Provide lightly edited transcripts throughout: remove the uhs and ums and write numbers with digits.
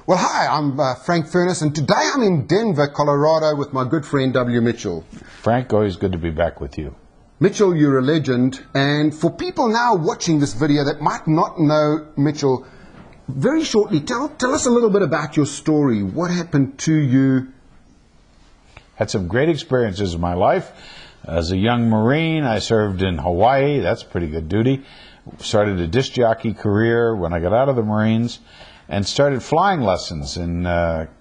Well, hi, I'm Frank Furness, and today I'm in Denver, Colorado with my good friend W.Mitchell. Frank, always good to be back with you. Mitchell, you're a legend, and for people now watching this video that might not know Mitchell, very shortly, tell us a little bit about your story. What happened to you? Had some great experiences in my life. As a young Marine, I served in Hawaii. That's pretty good duty. Started a disc jockey career when I got out of the Marines, and started flying lessons in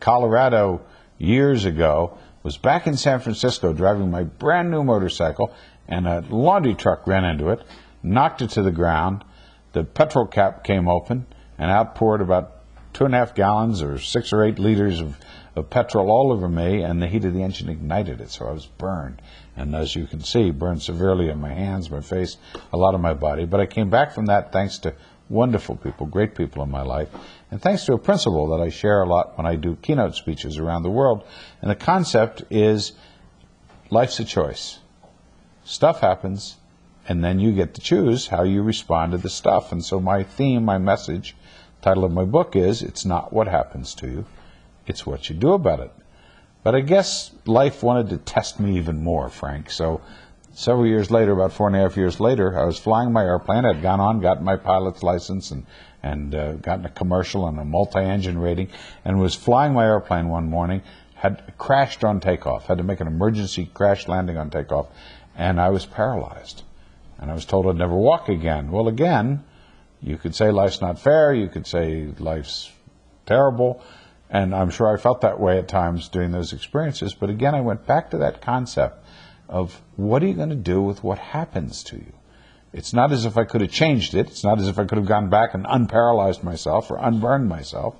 Colorado years ago. Was back in San Francisco driving my brand new motorcycle, and a laundry truck ran into it, knocked it to the ground. The petrol cap came open and outpoured about 2.5 gallons or 6 or 8 liters of petrol all over me, and the heat of the engine ignited it, so I was burned. And as you can see, burned severely on my hands, my face, a lot of my body. But I came back from that thanks to wonderful people, great people in my life, and thanks to a principle that I share a lot when I do keynote speeches around the world. And the concept is life's a choice. Stuff happens, and then you get to choose how you respond to the stuff. And so my theme, my message, title of my book is, it's not what happens to you, it's what you do about it. But I guess life wanted to test me even more, Frank. So several years later, about 4.5 years later, I was flying my airplane. I'd gone on, gotten my pilot's license, and gotten a commercial and a multi-engine rating, and was flying my airplane one morning, had crashed on takeoff, had to make an emergency crash landing on takeoff, and I was paralyzed. And I was told I'd never walk again. Well, again, you could say life's not fair, you could say life's terrible, and I'm sure I felt that way at times during those experiences. But again, I went back to that concept of what are you going to do with what happens to you? It's not as if I could have changed it. It's not as if I could have gone back and unparalyzed myself or unburned myself.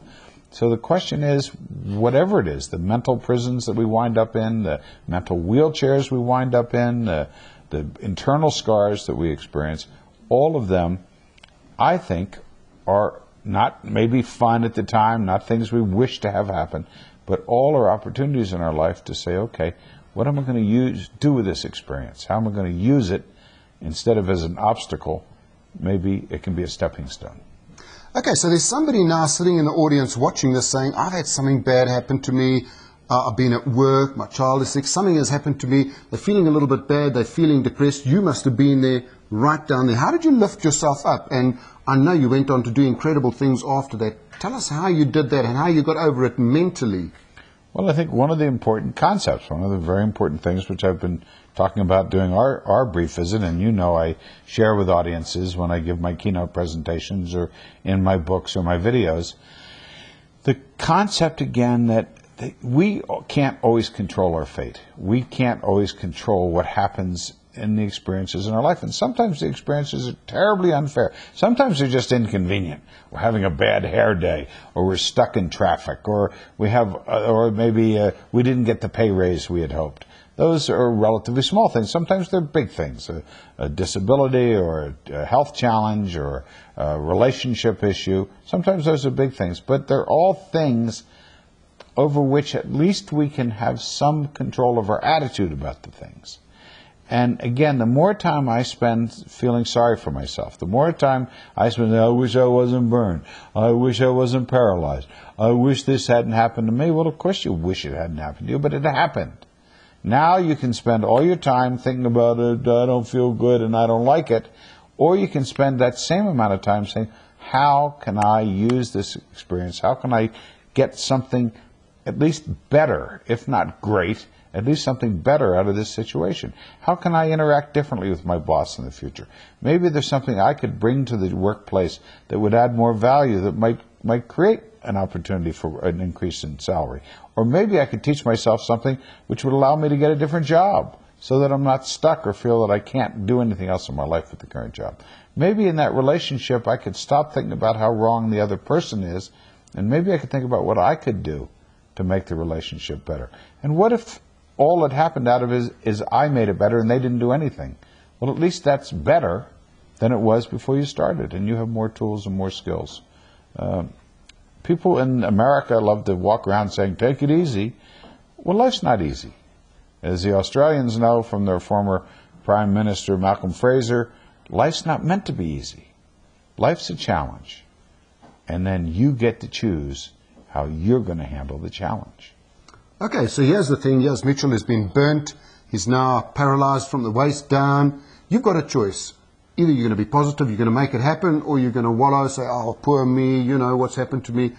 So the question is, whatever it is, the mental prisons that we wind up in, the mental wheelchairs we wind up in, the internal scars that we experience, all of them, I think, are not maybe fun at the time, not things we wish to have happen, but all are opportunities in our life to say, okay, what am I going to do with this experience? How am I going to use it instead of as an obstacle? Maybe it can be a stepping stone. Okay, so there's somebody now sitting in the audience watching this saying, I've had something bad happen to me. I've been at work, my child is sick, something has happened to me. They're feeling a little bit bad, they're feeling depressed. You must have been there, right down there. How did you lift yourself up? And I know you went on to do incredible things after that. Tell us how you did that and how you got over it mentally. Well, I think one of the important concepts, one of the very important things which I've been talking about doing our brief visit, and you know I share with audiences when I give my keynote presentations or in my books or my videos, the concept again that we can't always control our fate. We can't always control what happens in the experiences in our life. And sometimes the experiences are terribly unfair. Sometimes they're just inconvenient. We're having a bad hair day, or we're stuck in traffic, or we have, or maybe we didn't get the pay raise we had hoped. Those are relatively small things. Sometimes they're big things, a disability or a health challenge or a relationship issue. Sometimes those are big things, but they're all things over which at least we can have some control of our attitude about the things. And again, the more time I spend feeling sorry for myself, the more time I spend, I wish I wasn't burned, I wish I wasn't paralyzed, I wish this hadn't happened to me. Well, of course you wish it hadn't happened to you, but it happened. Now you can spend all your time thinking about it, I don't feel good and I don't like it, or you can spend that same amount of time saying, how can I use this experience? How can I get something at least better, if not great, at least something better out of this situation? How can I interact differently with my boss in the future? Maybe there's something I could bring to the workplace that would add more value, that might create an opportunity for an increase in salary. Or maybe I could teach myself something which would allow me to get a different job so that I'm not stuck or feel that I can't do anything else in my life with the current job. Maybe in that relationship I could stop thinking about how wrong the other person is, and maybe I could think about what I could do to make the relationship better. And what if all that happened out of it is I made it better and they didn't do anything? Well, at least that's better than it was before you started, and you have more tools and more skills. People in America love to walk around saying, take it easy. Well, life's not easy. As the Australians know from their former Prime Minister Malcolm Fraser, life's not meant to be easy. Life's a challenge. And then you get to choose how you're going to handle the challenge. Okay, so here's the thing. Here's Mitchell has been burnt. He's now paralyzed from the waist down. You've got a choice. Either you're going to be positive, you're going to make it happen, or you're going to wallow, say, oh, poor me, you know, what's happened to me.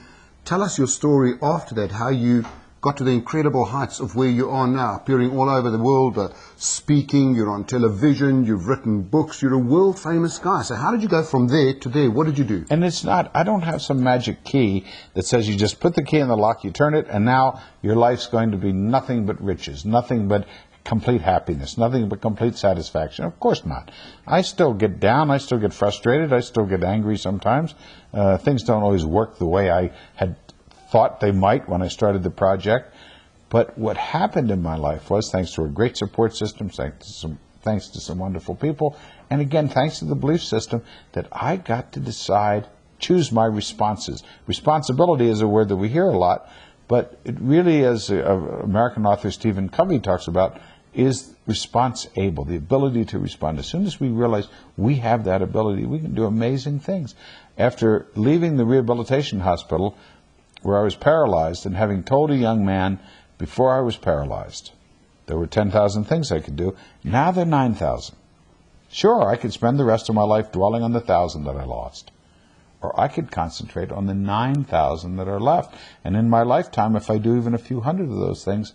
Tell us your story after that, how you got to the incredible heights of where you are now, appearing all over the world, speaking, you're on television, you've written books, you're a world-famous guy. So how did you go from there to there? What did you do? And it's not, I don't have some magic key that says you just put the key in the lock, you turn it, and now your life's going to be nothing but riches, nothing but complete happiness, nothing but complete satisfaction. Of course not. I still get down, I still get frustrated, I still get angry sometimes. Things don't always work the way I had thought they might when I started the project. But what happened in my life was, thanks to a great support system, thanks to some wonderful people, and again, thanks to the belief system, that I got to decide, choose my responses. Responsibility is a word that we hear a lot, but it really, as American author Stephen Covey talks about, is response able, the ability to respond. As soon as we realize we have that ability, we can do amazing things. After leaving the rehabilitation hospital, where I was paralyzed, and having told a young man before I was paralyzed, there were 10,000 things I could do, now there are 9,000. Sure, I could spend the rest of my life dwelling on the 1,000 that I lost. Or I could concentrate on the 9,000 that are left. And in my lifetime, if I do even a few hundred of those things,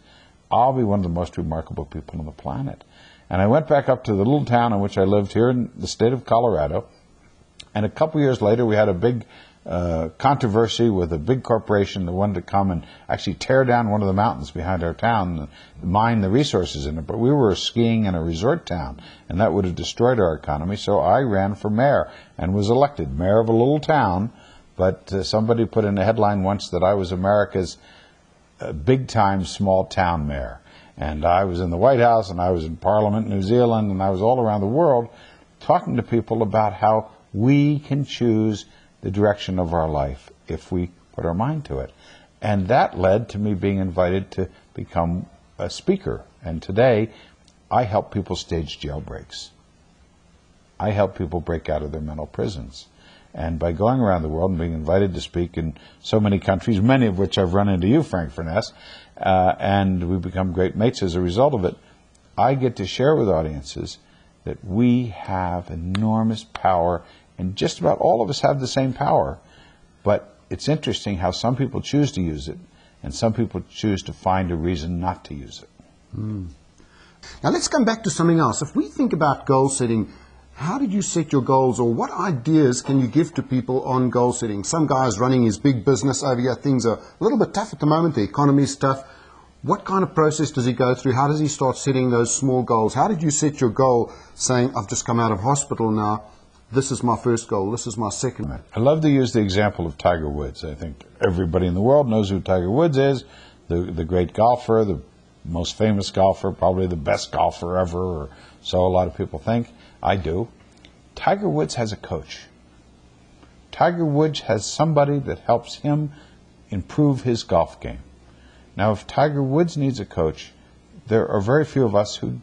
I'll be one of the most remarkable people on the planet. And I went back up to the little town in which I lived here in the state of Colorado. And a couple years later, we had a big controversy with a big corporation that wanted to come and actually tear down one of the mountains behind our town and mine the resources in it. But we were skiing in a resort town, and that would have destroyed our economy. So I ran for mayor and was elected mayor of a little town. But somebody put in a headline once that I was America's big-time small-town mayor. And I was in the White House, and I was in Parliament in New Zealand, and I was all around the world talking to people about how we can choose the direction of our life if we put our mind to it. And that led to me being invited to become a speaker. And today, I help people stage jailbreaks. I help people break out of their mental prisons. And by going around the world and being invited to speak in so many countries, many of which I've run into you, Frank Furness, and we've become great mates as a result of it, I get to share with audiences that we have enormous power, and just about all of us have the same power. But it's interesting how some people choose to use it, and some people choose to find a reason not to use it. Now let's come back to something else. If we think about goal setting, how did you set your goals, or what ideas can you give to people on goal setting? Some guy's running his big business over here. Things are a little bit tough at the moment. The economy's tough. What kind of process does he go through? How does he start setting those small goals? How did you set your goal, saying, I've just come out of hospital now, this is my first goal, this is my second? I love to use the example of Tiger Woods. I think everybody in the world knows who Tiger Woods is, the great golfer, the most famous golfer, probably the best golfer ever, or so a lot of people think. I do. Tiger Woods has a coach. Tiger Woods has somebody that helps him improve his golf game. Now, if Tiger Woods needs a coach, there are very few of us who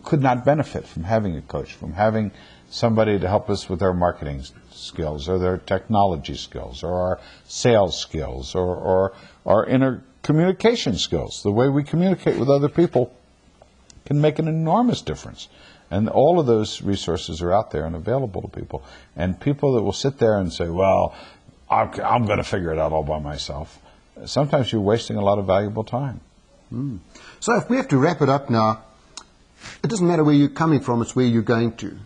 could not benefit from having a coach, from having somebody to help us with our marketing skills, or their technology skills, or our sales skills, or our inner communication skills. The way we communicate with other people can make an enormous difference. And all of those resources are out there and available to people. And people that will sit there and say, well, I'm going to figure it out all by myself. Sometimes you're wasting a lot of valuable time. So if we have to wrap it up now, it doesn't matter where you're coming from, it's where you're going to.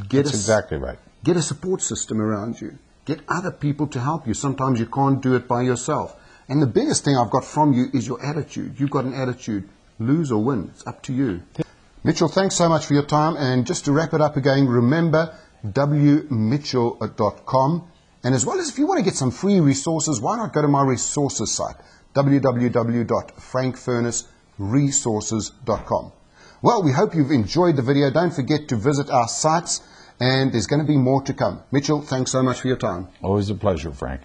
That's exactly right. Get a support system around you. Get other people to help you. Sometimes you can't do it by yourself. And the biggest thing I've got from you is your attitude. You've got an attitude. Lose or win, it's up to you. Mitchell, thanks so much for your time. And just to wrap it up again, remember W.Mitchell.com. And as well as if you want to get some free resources, why not go to my resources site, www.frankfurnessresources.com. Well, we hope you've enjoyed the video. Don't forget to visit our sites, and there's going to be more to come. Mitchell, thanks so much for your time. Always a pleasure, Frank.